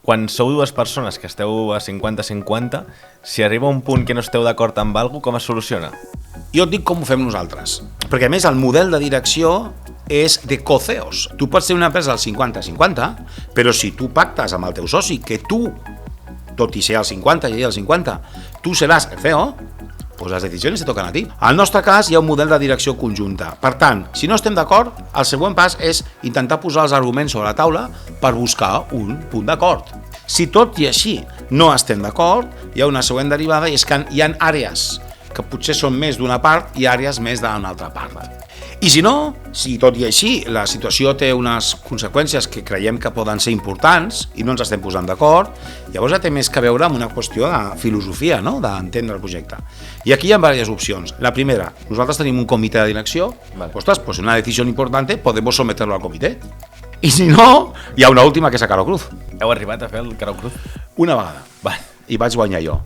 quan sou dues persones que esteu a 50-50, si arriba un punt que no esteu d'acord amb alguna cosa, com es soluciona? Jo et dic com ho fem nosaltres, perquè a més el model de direcció és de coceos. Tu pots tenir una empresa al 50-50, però si tu pactes amb el teu soci que tu, tot i ser el 50 i ell el 50, tu seràs el CEO, doncs les decisions te toquen a ti. Al nostre cas hi ha un model de direcció conjunta. Per tant, si no estem d'acord, el següent pas és intentar posar els arguments sobre la taula per buscar un punt d'acord. Si tot i així no estem d'acord, hi ha una següent derivada i és que hi ha àrees que potser són més d'una part i àrees més d'una altra part. I si no, si tot i així la situació té unes conseqüències que creiem que poden ser importants i no ens estem posant d'acord, llavors ja té més que veure amb una qüestió de filosofia, no? D'entendre el projecte. I aquí hi ha diverses opcions. La primera, nosaltres tenim un comitè de direcció, ostres, pues una decisió importante podemos someterlo al comitè. I si no, hi ha una última que és a Caro Cruz. Heu arribat a fer el Caro Cruz? Una vegada. Vale. I vaig guanyar jo.